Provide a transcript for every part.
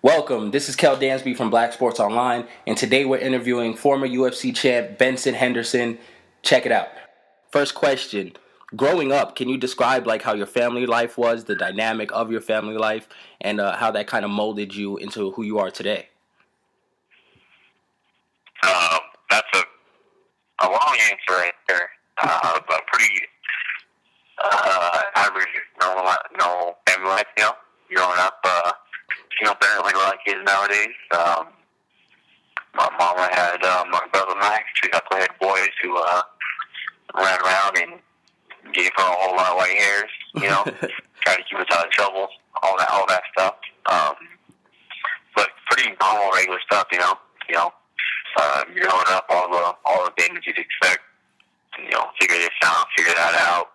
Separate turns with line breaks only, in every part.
Welcome. This is Kel Dansby from Black Sports Online, and today we're interviewing former UFC champ Benson Henderson. Check it out. First question: growing up, can you describe like how your family life was, the dynamic of your family life, and how that kind of molded you into who you are today?
That's a long answer right there. But pretty average, normal family life, growing up, single parent like a lot of kids nowadays. My mama had my brother and I, two knucklehead boys who ran around and gave her a whole lot of white hairs, tried to keep us out of trouble, all that stuff. But pretty normal, regular stuff, growing up, all the things you'd expect, figure this out, figure that out.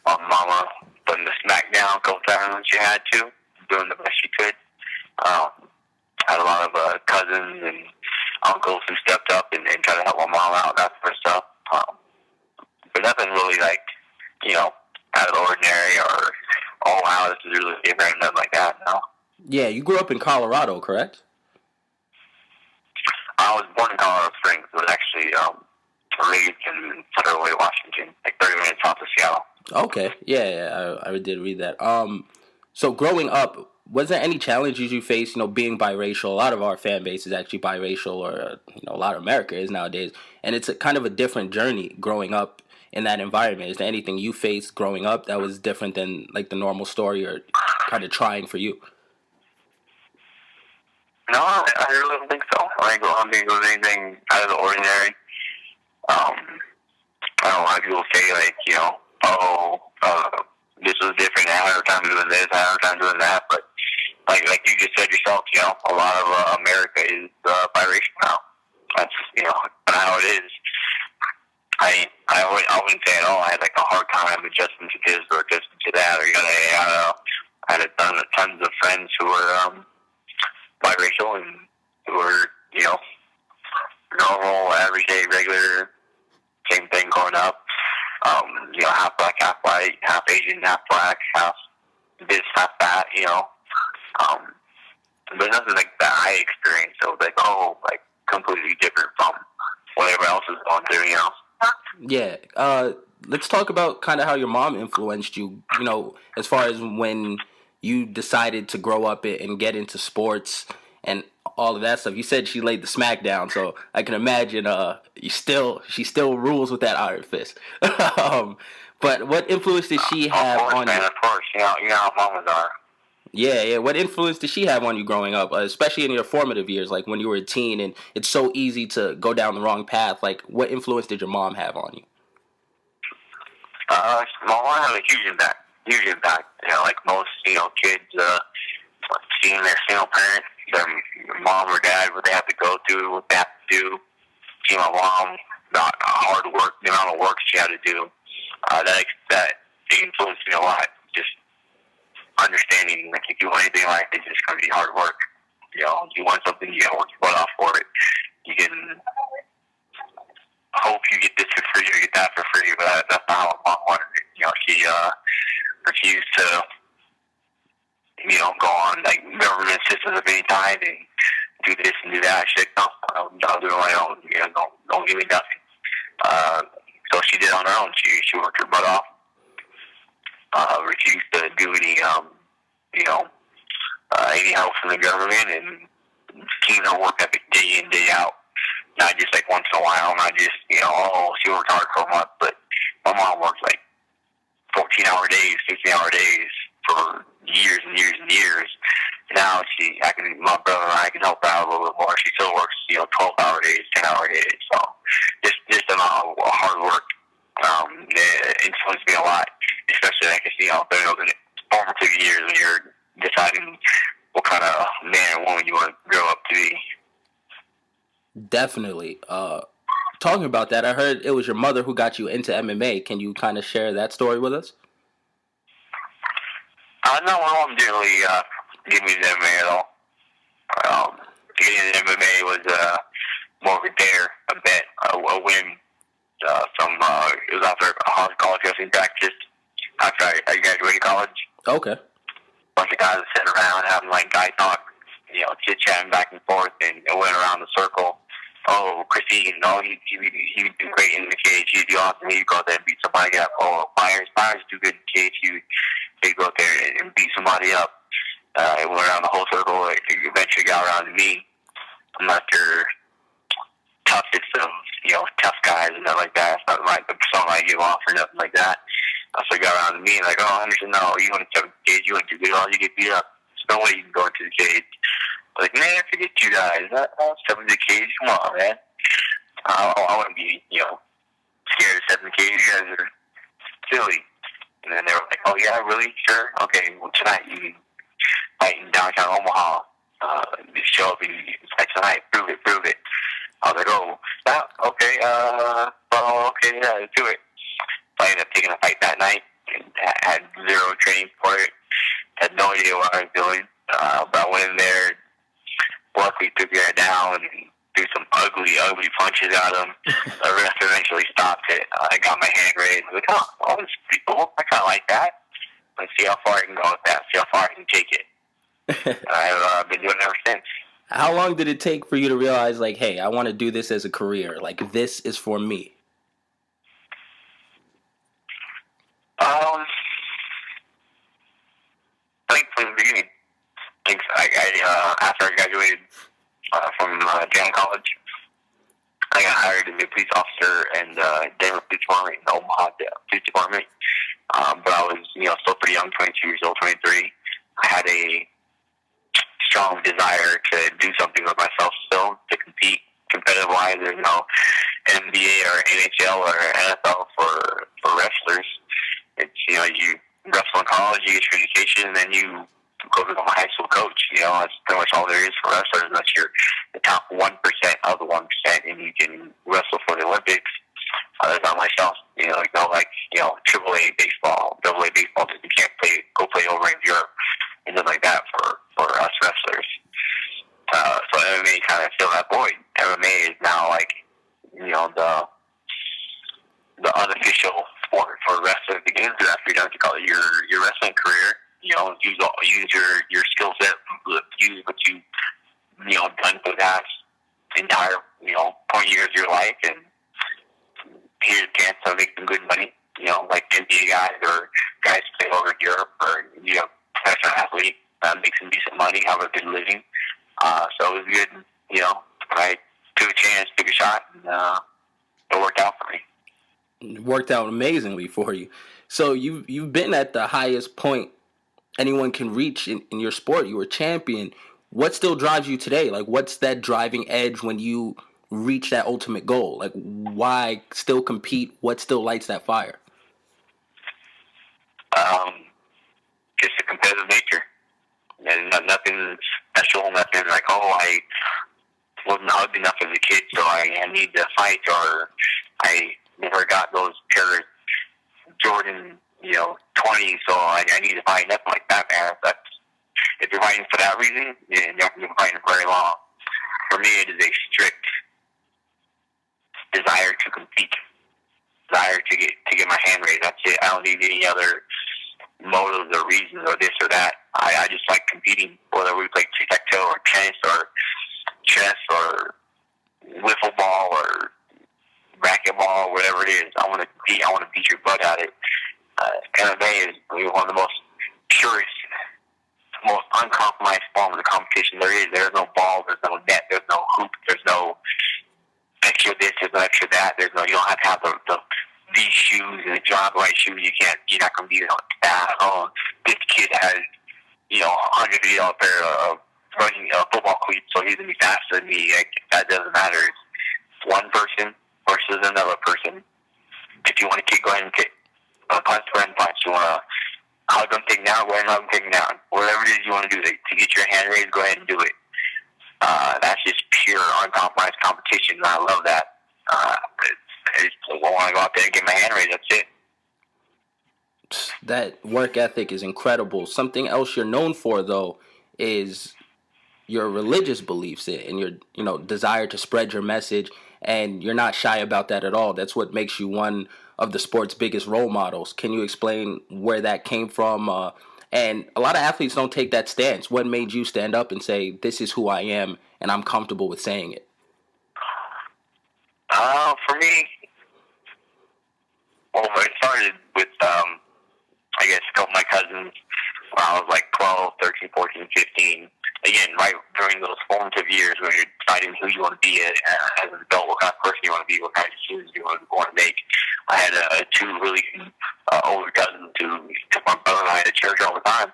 My mama putting the smack down a couple times when she had to, doing the best she could. Had a lot of cousins and uncles who stepped up and tried to help my mom out, that sort of stuff. But nothing really out of the ordinary or, oh wow, this is really different, nothing like that, no.
Yeah, you grew up in Colorado, correct?
I was born in Colorado Springs, but actually raised in Federal Washington, like 30 minutes south of Seattle.
Okay, yeah, I did read that. So growing up, was there any challenges you faced? Being biracial. A lot of our fan base is actually biracial, or a lot of America is nowadays, and it's a kind of a different journey growing up in that environment. Is there anything you faced growing up that was different than like the normal story, or kind of trying for you?
No, I really don't think so. I don't think it was anything out of the ordinary. I know a lot of people say, this was different. I had a time doing this, I had a time doing that. But like you just said yourself, a lot of America is biracial now. That's, how it is. I wouldn't say at all I had like a hard time adjusting to this or adjusting to that or yada yada. I had tons of friends who were biracial and who were, normal, everyday, regular, same thing growing up. Half black, half white, half Asian, half black, half this, half that, but nothing like that I experienced. So it was completely different from whatever else is going through,
Yeah. Let's talk about kind of how your mom influenced you, as far as when you decided to grow up and get into sports and all of that stuff. You said she laid the smack down, so I can imagine she still rules with that iron fist. But what influence did she have on you?
Of course, how mamas are.
Yeah. What influence did she have on you growing up, especially in your formative years, like when you were a teen and it's so easy to go down the wrong path? Like, what influence did your mom have on you?
My mom had a huge impact. Huge impact. Like most, kids, seeing their single parent, their mom or dad, what they have to go through, what they have to do. See my mom, the hard work, the amount of work she had to do. That influenced me a lot. Just understanding, like, if you want anything in life, it's just going to be hard work. If you want something, you got to work your butt off for it. You can hope you get this for free or get that for free, but that's not how my mom wanted it. She refused to, go on like government systems of any kind and do this and do that. She's like, no, I'll do it on my own. Don't give me nothing. So she did it on her own. She worked her butt off. Refused to do any help from the government, and seen her work ethic day in, day out. Not just like once in a while, not just, she worked hard for a month, but my mom worked like 14-hour days, 15-hour days for years and years and years. Now my brother and I can help her out a little bit more. She still works, 12-hour days, 10-hour days. So just the amount of hard work it influenced me a lot, especially like I see out there in the formative years when you're deciding what kind of man or woman you want to grow up to be.
Definitely. Talking about that, I heard it was your mother who got you into MMA. Can you kind of share that story with us?
No, my mom didn't really give me the MMA at all. Getting into MMA was more of a dare, a bet, a win. It was after a college wrestling practice. After I graduated college.
Okay.
Bunch of guys sitting around having like guy talk. chit-chatting back and forth, and it went around the circle. Oh, Christine, he would do great in the cage. He'd do awesome. He'd go out there and beat somebody up. Oh, Myers do good in the cage. He'd go out there and beat somebody up. It went around the whole circle. It eventually got around to me. I'm not your toughest of, tough guys and nothing like that. It's not like the song I give off or nothing like that. So it got around to me like, oh, Henderson, no, you want to jump in the cage, you want to do good, all you get beat up. There's no way you can go into the cage. Like, man, forget you guys. I'll step in the cage. Come on, man. I wouldn't be, scared to step in the cage. You guys are silly. And then they were like, oh, yeah, really? Sure? Okay, well, tonight you can fight in downtown Omaha. Show up and fight tonight. Prove it. I was like, oh, stop. Okay, okay, yeah, let's do it. So I ended up taking a fight that night and had zero training for it. Had no idea what I was doing. But I went in there, luckily took the guy down and threw some ugly punches at him. The ref eventually stopped it. I got my hand raised. I was like, oh, this is pretty cool. I kind of like that. Let's see how far I can go with that. See how far I can take it. I've been doing it ever since.
How long did it take for you to realize, like, hey, I want to do this as a career? Like, this is for me.
I think from the beginning. After I graduated from Jam College, I got hired to be a police officer in Denver Police Department, in Omaha Police Department. But I was, still pretty young, 22 years old, 23. I had a strong desire to do something with myself still, to compete competitive-wise. There's no NBA or NHL or NFL for wrestlers. It's, you wrestle in college, you get your education, and then you go become a high school coach. That's pretty much all there is for wrestlers, unless you're the top 1% of the 1% and you can wrestle for the Olympics. That's not myself. Triple A baseball, double A baseball, you can't go play over in Europe and stuff like that for us wrestlers. So MMA kind of filled that void. MMA is now like, the unofficial sport for wrestlers to get into after you're done with your wrestling career. Use your skill set, use what you done for that entire 20 years of your life, and here's a chance to make some good money. Like NBA guys or guys play over in Europe or professional athlete, make some decent money, have a good living. So it was good. I took a chance, took a shot, and it worked out for me.
It worked out amazingly for you. So you've been at the highest point anyone can reach in your sport. You were champion. What still drives you today? Like, what's that driving edge when you reach that ultimate goal? Like, why still compete? What still lights that fire?
Just a competitive nature. And nothing special, nothing like, oh, I wasn't hugged enough as a kid, so I need to fight, or I never got those pair of Jordan 20, so I need to fight. Nothing like that, man. If you're fighting for that reason, you're not going to be fighting very long. For me, it is a strict desire to compete, desire to get my hand raised. That's it. I don't need any other motives or reasons or this or that. I just like competing, whether we play tic-tac-toe or tennis or chess or wiffle ball or racquetball, whatever it is. I want to compete. I want to beat your butt at it. MMA is one of the most purest, most uncompromised form of the competition there is. There's no ball, there's no net, there's no hoop, there's no extra this, there's no extra that. You don't have to have these shoes and the job right shoes. You're not going to be that. Oh, this kid has, $150 pair of running football cleats, so he's going to be faster than me. That doesn't matter. It's one person versus another person. If you want to kick, go ahead and kick. Punch, go ahead and punch. You want to hug them, take down, go ahead and hug them, take down. Whatever it is you want to do to get your hand raised, go ahead and do it. That's just pure, uncompromised competition, and I love that. I want to go out there and get my hand raised. That's it.
That work ethic is incredible. Something else you're known for, though, is your religious beliefs and your desire to spread your message, and you're not shy about that at all. That's what makes you one of the sport's biggest role models. Can you explain where that came from, And a lot of athletes don't take that stance. What made you stand up and say, this is who I am, and I'm comfortable with saying it?
For me, well, it started with, I guess, a couple of my cousins when I was like 12, 13, 14, 15. Again, right during those formative years when you're deciding who you want to be as an adult, what kind of person you want to be, what kind of decisions you want to make. I had two really older cousins who took my brother and I to church all the time.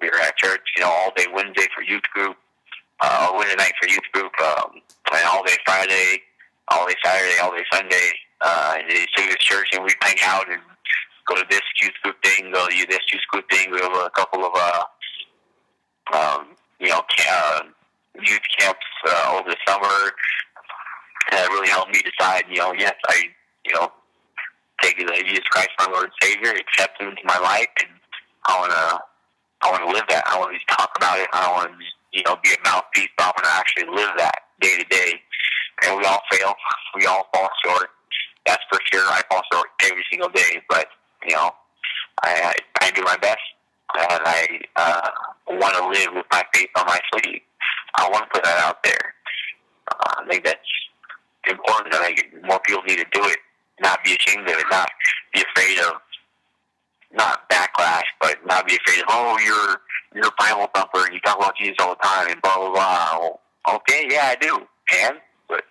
We were at church, all day Wednesday for youth group, Wednesday night for youth group, and all day Friday, all day Saturday, all day Sunday. And they took us to church and we'd hang out and go to this youth group thing, go to this youth group thing. We have a couple of youth camps over the summer. And that really helped me decide, yes, I, take Jesus Christ, my Lord and Savior, accept Him into my life, and I want to live that. I want to just talk about it. I don't want to just, be a mouthpiece, but I want to actually live that day to day. And we all fail. We all fall short. That's for sure. I fall short every single day, but, I do my best, and I want to live with my faith on my sleeve. I want to put that out there. I think that's important. I think more people need to do it, not be ashamed of it, not be afraid of, not backlash, but not be afraid of, you're a Bible thumper and you talk about Jesus all the time and blah, blah, blah. Well, okay, yeah, I do. And, but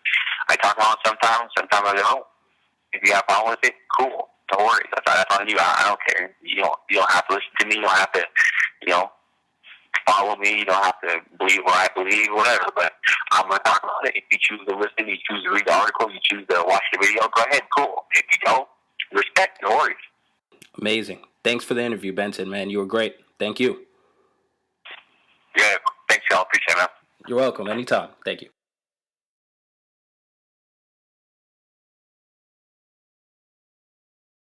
I talk about it sometimes I don't. If you have a problem with it, cool. Don't worry. That's on you. I don't care. You don't have to listen to me. You don't have to, follow me. You don't have to believe what I believe, whatever. But I'm going to talk about it. If you choose to listen, you choose to read the article, you choose to watch the video, go ahead. Cool. If you don't, respect. No worries.
Amazing. Thanks for the interview, Benson, man. You were great. Thank you.
Yeah. Thanks, y'all. Appreciate it, man.
You're welcome. Anytime. Thank you.